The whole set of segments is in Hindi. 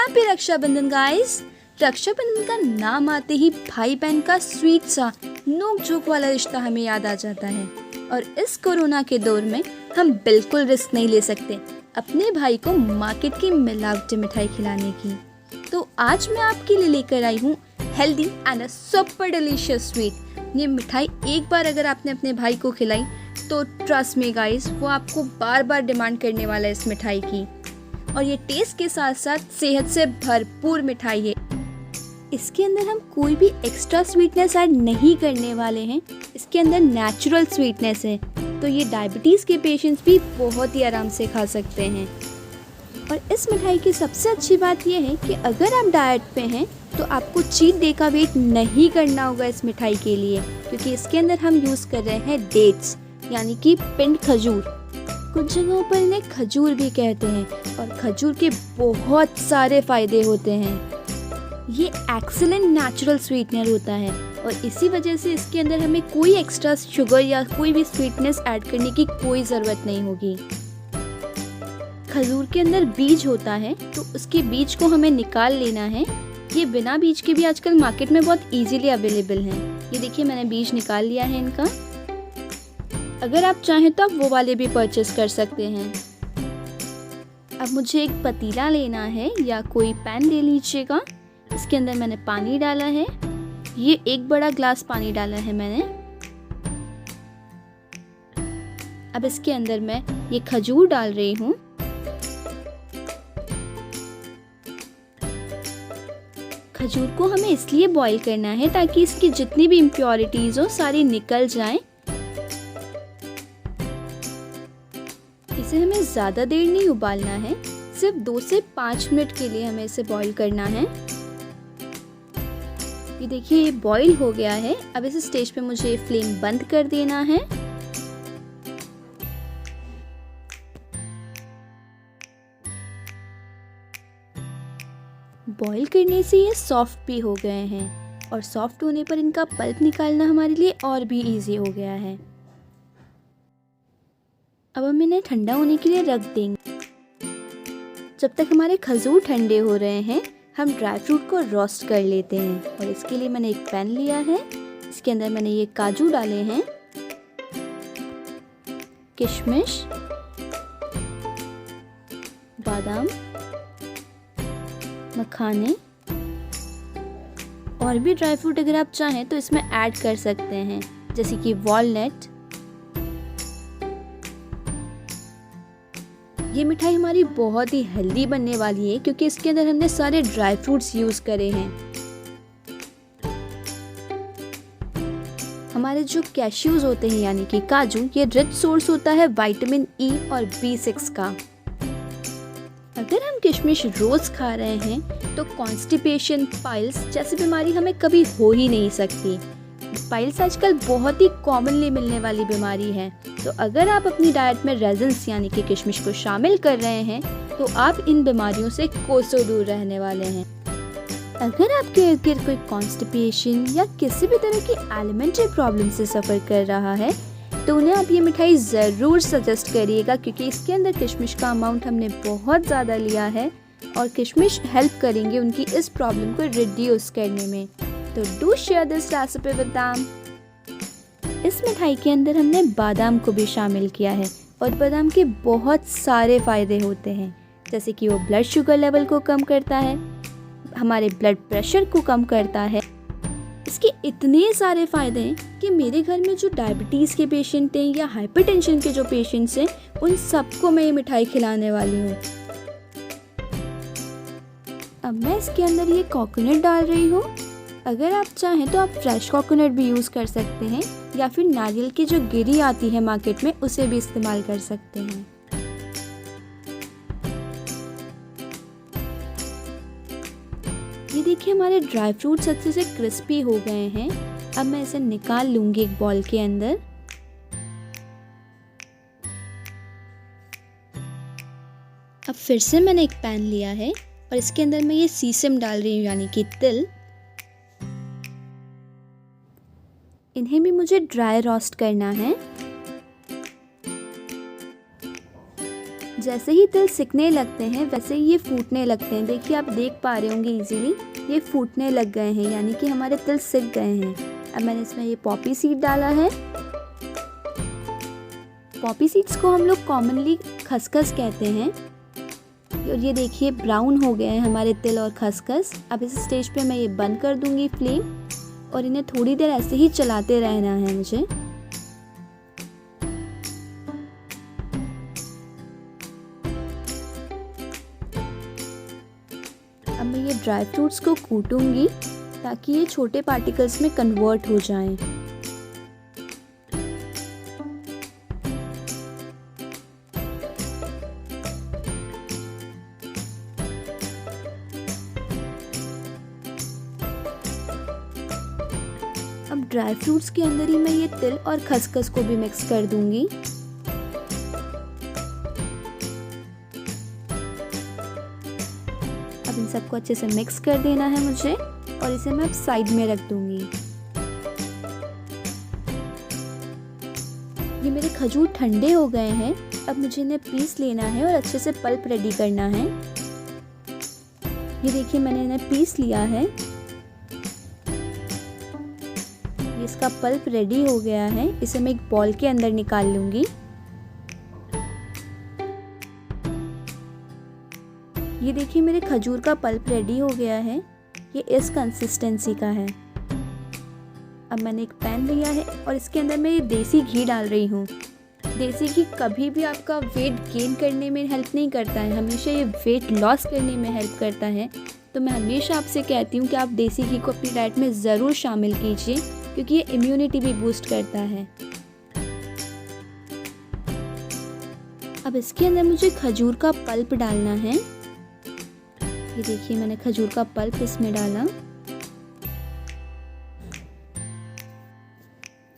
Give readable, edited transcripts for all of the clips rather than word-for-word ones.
Happy Rakshabandhan guys. रक्षाबंधन का नाम आते ही भाई बहन का स्वीट सा नोक झोंक वाला रिश्ता हमें याद आ जाता है। और इस कोरोना के दौर में हम बिल्कुल रिस्क नहीं ले सकते अपने भाई को मार्केट की मिलावटी मिठाई खिलाने की। तो आज मैं आपके लिए लेकर आई हूँ healthy and super delicious sweet. ये मिठाई एक बार अगर आपने अपने भाई को खिलाई तो ट्रस्ट मी गाइस, वो आपको बार बार डिमांड करने वाला है इस मिठाई की। और ये टेस्ट के साथ साथ सेहत से भरपूर मिठाई है। इसके अंदर हम कोई भी एक्स्ट्रा स्वीटनेस ऐड नहीं करने वाले हैं, इसके अंदर नेचुरल स्वीटनेस है। तो ये डायबिटीज़ के पेशेंट्स भी बहुत ही आराम से खा सकते हैं। और इस मिठाई की सबसे अच्छी बात यह है कि अगर आप डाइट पे हैं तो आपको चीट डे का वेट नहीं करना होगा इस मिठाई के लिए, क्योंकि इसके अंदर हम यूज़ कर रहे हैं डेट्स यानी कि पिंड खजूर। कुछ जगहों पर इन्हें खजूर भी कहते हैं और खजूर के बहुत सारे फायदे होते हैं। ये एक्सीलेंट नेचुरल स्वीटनर होता है और इसी वजह से इसके अंदर हमें कोई एक्स्ट्रा शुगर या कोई भी स्वीटनेस ऐड करने की कोई ज़रूरत नहीं होगी। खजूर के अंदर बीज होता है तो उसके बीज को हमें निकाल लेना है। ये बिना बीज के भी आजकल मार्केट में बहुत इजीली अवेलेबल हैं। ये देखिए, मैंने बीज निकाल लिया है इनका। अगर आप चाहें तो आप वो वाले भी परचेस कर सकते हैं। अब मुझे एक पतीला लेना है या कोई पैन ले लीजिएगा। इसके अंदर मैंने पानी डाला है, ये 1 बड़ा ग्लास पानी डाला है मैंने। अब इसके अंदर मैं ये खजूर डाल रही हूँ। खजूर को हमें इसलिए बॉईल करना है ताकि इसकी जितनी भी इम्प्योरिटीज हो सारी निकल जाएं। इसे हमें ज़्यादा देर नहीं उबालना है, सिर्फ 2 से 5 मिनट के लिए हमें इसे बॉईल करना है। ये देखिए, ये बॉईल हो गया है। अब इस स्टेज पे मुझे फ्लेम बंद कर देना है। बॉईल करने से ये सॉफ्ट भी हो गए हैं और सॉफ्ट होने पर इनका पल्प निकालना हमारे लिए और भी इजी हो गया है। अब हम इन्हें ठंडा होने के लिए रख देंगे। जब तक हमारे खजूर ठंडे हो रहे हैं हम ड्राई फ्रूट को रोस्ट कर लेते हैं। और इसके लिए मैंने एक पैन लिया है, इसके अंदर मैंने ये काजू डाले हैं, किशमिश, बादाम, मखाने और भी ड्राई फ्रूट अगर आप चाहें तो इसमें ऐड कर सकते हैं, जैसे कि वॉलनट। ये मिठाई हमारी बहुत ही हेल्दी बनने वाली है क्योंकि इसके अंदर हमने सारे ड्राई फ्रूट्स यूज करे हैं। हमारे जो कैश्यूज होते हैं यानी कि काजू, ये रिच सोर्स होता है विटामिन ई और B6 का। अगर हम किशमिश रोज खा रहे हैं तो कॉन्स्टिपेशन, पाइल्स जैसी बीमारी हमें कभी हो ही नहीं सकती। पाइल्स आजकल बहुत ही कॉमनली मिलने वाली बीमारी है। तो अगर आप अपनी डाइट में रेजिन्स यानी कि किशमिश को शामिल कर रहे हैं तो आप इन बीमारियों से कोसों दूर रहने वाले हैं। अगर आपके इर्द गिर्द कोई कॉन्स्टिपेशन या किसी भी तरह की एलिमेंट्री प्रॉब्लम से सफ़र कर रहा है तो उन्हें आप ये मिठाई ज़रूर सजेस्ट करिएगा, क्योंकि इसके अंदर किशमिश का अमाउंट हमने बहुत ज़्यादा लिया है और किशमिश हेल्प करेंगे उनकी इस प्रॉब्लम को रिड्यूस करने में। तो do share this recipe with them. इस मिठाई के अंदर हमने बादाम को भी शामिल किया है और बादाम के बहुत सारे फ़ायदे होते हैं, जैसे कि वो ब्लड शुगर लेवल को कम करता है, हमारे ब्लड प्रेशर को कम करता है। इसके इतने सारे फ़ायदे हैं कि मेरे घर में जो डायबिटीज़ के पेशेंट हैं या हाइपरटेंशन के जो पेशेंट्स हैं उन सबको मैं ये मिठाई खिलाने वाली हूँ। अब मैं इसके अंदर ये कोकोनट डाल रही हूँ। अगर आप चाहें तो आप फ्रेश कोकोनट भी यूज़ कर सकते हैं या फिर नारियल की जो गिरी आती है मार्केट में उसे भी इस्तेमाल कर सकते हैं। ये देखिए, हमारे ड्राई फ्रूट्स अच्छे से क्रिस्पी हो गए हैं। अब मैं इसे निकाल लूँगी एक बॉल के अंदर। अब फिर से मैंने एक पैन लिया है और इसके अंदर मैं ये सीसम डाल रही हूँ यानी कि तिल। इन्हें भी मुझे ड्राई रोस्ट करना है। जैसे ही तिल सिकने लगते हैं वैसे ही ये फूटने लगते हैं। देखिए आप देख पा रहे होंगे इजीली ये फूटने लग गए हैं, यानी कि हमारे तिल सिक गए हैं। अब मैंने इसमें ये पॉपी सीड डाला है। पॉपी सीड्स को हम लोग कॉमनली खसखस कहते हैं। और ये देखिए ब्राउन हो गए हैं हमारे तिल और खसखस। अब इस स्टेज पे मैं ये बंद कर दूंगी फ्लेम और इन्हें थोड़ी देर ऐसे ही चलाते रहना है मुझे। अब मैं ये ड्राई फ्रूट्स को कूटूंगी ताकि ये छोटे पार्टिकल्स में कन्वर्ट हो जाएं। अब ड्राई फ्रूट्स के अंदर ही मैं ये तिल और खसखस को भी मिक्स कर दूंगी। अब इन सबको अच्छे से मिक्स कर देना है मुझे और इसे मैं अब साइड में रख दूंगी। ये मेरे खजूर ठंडे हो गए हैं। अब मुझे इन्हें पीस लेना है और अच्छे से पल्प रेडी करना है। ये देखिए मैंने इन्हें पीस लिया है। इसका पल्प रेडी हो गया है। इसे मैं एक बॉल के अंदर निकाल लूंगी। ये देखिए मेरे खजूर का पल्प रेडी हो गया है। ये इस कंसिस्टेंसी का है। अब मैंने एक पैन लिया है और इसके अंदर मैं ये देसी घी डाल रही हूँ। देसी घी कभी भी आपका वेट गेन करने में हेल्प नहीं करता है, हमेशा ये वेट लॉस करने में हेल्प करता है। तो मैं हमेशा आपसे कहती हूँ कि आप देसी घी को अपनी डाइट में ज़रूर शामिल कीजिए, क्योंकि ये इम्यूनिटी भी बूस्ट करता है। अब इसके अंदर मुझे खजूर का पल्प डालना है। ये देखिए मैंने खजूर का पल्प इसमें डाला।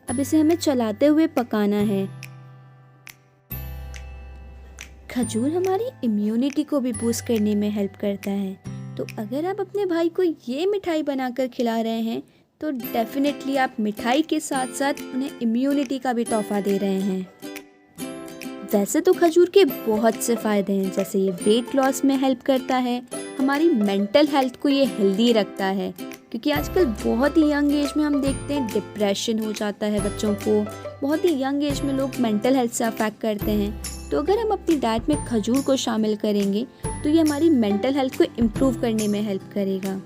अब इसे हमें चलाते हुए पकाना है। खजूर हमारी इम्यूनिटी को भी बूस्ट करने में हेल्प करता है। तो अगर आप अपने भाई को ये मिठाई बनाकर खिला रहे हैं तो डेफिनेटली आप मिठाई के साथ साथ उन्हें इम्यूनिटी का भी तोहफा दे रहे हैं। वैसे तो खजूर के बहुत से फ़ायदे हैं, जैसे ये वेट लॉस में हेल्प करता है, हमारी मेंटल हेल्थ को ये हेल्दी रखता है, क्योंकि आजकल बहुत ही यंग एज में हम देखते हैं डिप्रेशन हो जाता है बच्चों को। बहुत ही यंग एज में लोग मेंटल हेल्थ से अफेक्ट करते हैं। तो अगर हम अपनी डाइट में खजूर को शामिल करेंगे तो ये हमारी मेंटल हेल्थ को इम्प्रूव करने में हेल्प करेगा।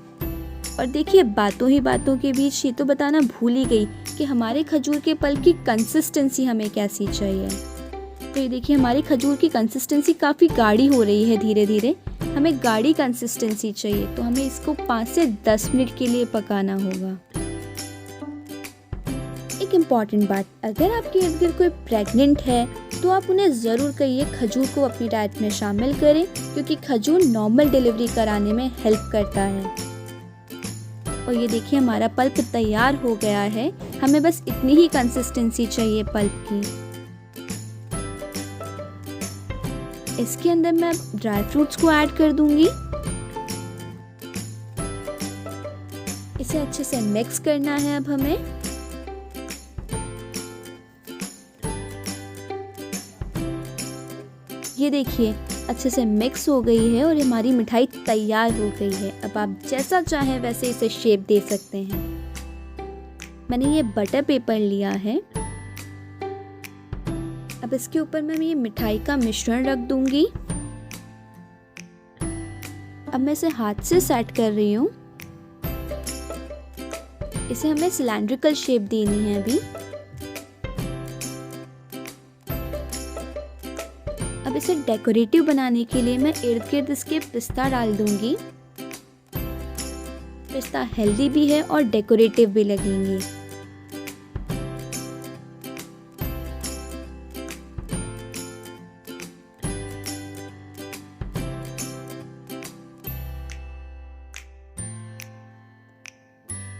और देखिए बातों ही बातों के बीच ये तो बताना भूल ही गई कि हमारे खजूर के पल्प की कंसिस्टेंसी हमें कैसी चाहिए। तो ये देखिए हमारी खजूर की कंसिस्टेंसी काफ़ी गाढ़ी हो रही है धीरे धीरे। हमें गाढ़ी कंसिस्टेंसी चाहिए, तो हमें इसको 5 से 10 मिनट के लिए पकाना होगा। एक इम्पॉर्टेंट बात, अगर आपके इर्द गिर्द कोई प्रेग्नेंट है तो आप उन्हें ज़रूर कहिए खजूर को अपनी डाइट में शामिल करें, क्योंकि खजूर नॉर्मल डिलीवरी कराने में हेल्प करता है। और ये देखिए हमारा पल्प तैयार हो गया है। हमें बस इतनी ही कंसिस्टेंसी चाहिए पल्प की। इसके अंदर मैं ड्राई फ्रूट्स को ऐड कर दूंगी। इसे अच्छे से मिक्स करना है अब हमें। ये देखिए अच्छे से मिक्स हो गई है और हमारी मिठाई तैयार हो गई है। अब आप जैसा चाहें वैसे इसे शेप दे सकते हैं। मैंने ये बटर पेपर लिया है। अब इसके ऊपर मैं ये मिठाई का मिश्रण रख दूंगी। अब मैं इसे हाथ से सेट कर रही हूँ। इसे हमें सिलेंड्रिकल शेप देनी है अभी। अब इसे डेकोरेटिव बनाने के लिए मैं इर्द गिर्द इसके पिस्ता डाल दूंगी। पिस्ता हेल्दी भी है और डेकोरेटिव भी लगेंगे।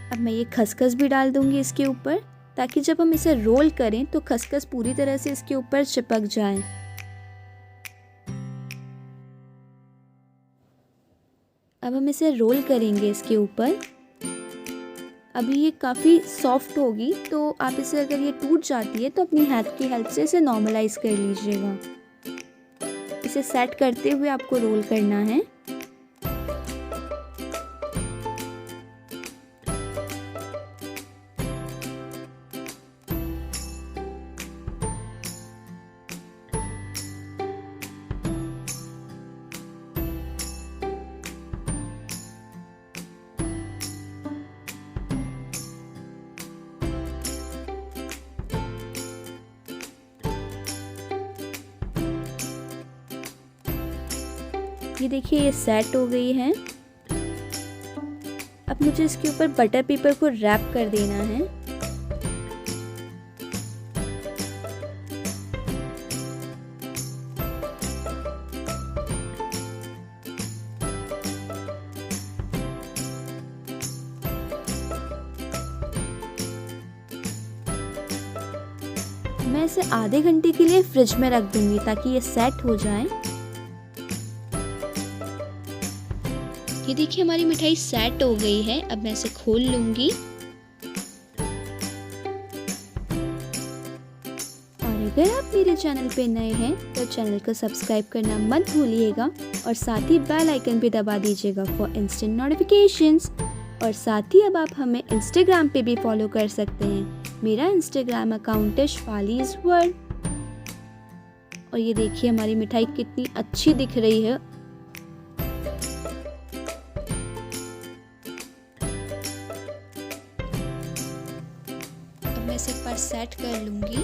अब मैं ये खसखस भी डाल दूंगी इसके ऊपर, ताकि जब हम इसे रोल करें तो खसखस पूरी तरह से इसके ऊपर चिपक जाए। अब हम इसे रोल करेंगे इसके ऊपर। अभी ये काफ़ी सॉफ्ट होगी, तो आप इसे अगर ये टूट जाती है तो अपनी हाथ की हेल्प से इसे नॉर्मलाइज कर लीजिएगा। इसे सेट करते हुए आपको रोल करना है। ये देखिए ये सेट हो गई है। अब मुझे इसके ऊपर बटर पेपर को रैप कर देना है। मैं इसे आधे घंटे के लिए फ्रिज में रख दूंगी ताकि ये सेट हो जाए। ये देखिए हमारी मिठाई सेट हो गई है। अब मैं इसे खोल लूंगी। और अगर आप मेरे चैनल पे नए हैं तो चैनल को सब्सक्राइब करना मत भूलिएगा और साथ ही बेल आइकन भी दबा दीजिएगा फॉर इंस्टेंट नोटिफिकेशंस। और साथ ही अब आप हमें इंस्टाग्राम पे भी फॉलो कर सकते हैं। मेरा इंस्टाग्राम अकाउंट है शेफालीज़ वर्ल्ड। और ये देखिए हमारी मिठाई कितनी अच्छी दिख रही है। मैं इसे एक बार सेट कर लूंगी।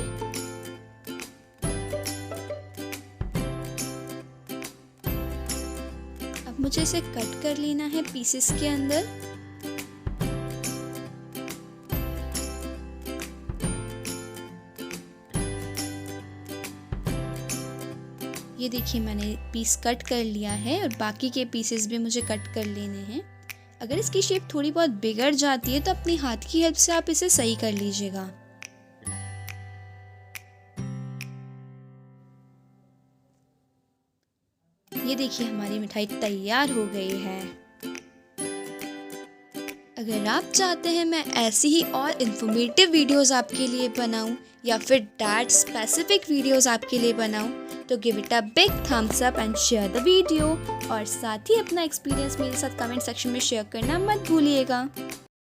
अब मुझे इसे कट कर लेना है पीसेस के अंदर। ये देखिए मैंने पीस कट कर लिया है और बाकी के पीसेस भी मुझे कट कर लेने हैं। अगर इसकी शेप थोड़ी बहुत बिगड़ जाती है तो अपनी हाथ की हेल्प से आप इसे सही कर लीजिएगा। ये देखिए हमारी मिठाई तैयार हो गई है। अगर आप चाहते हैं मैं ऐसी ही और इन्फॉर्मेटिव वीडियोस आपके लिए बनाऊं या फिर डैट स्पेसिफिक वीडियोस आपके लिए बनाऊं तो give it a big thumbs up and share the video. और साथ ही अपना एक्सपीरियंस मेरे साथ कमेंट सेक्शन में शेयर करना मत भूलिएगा।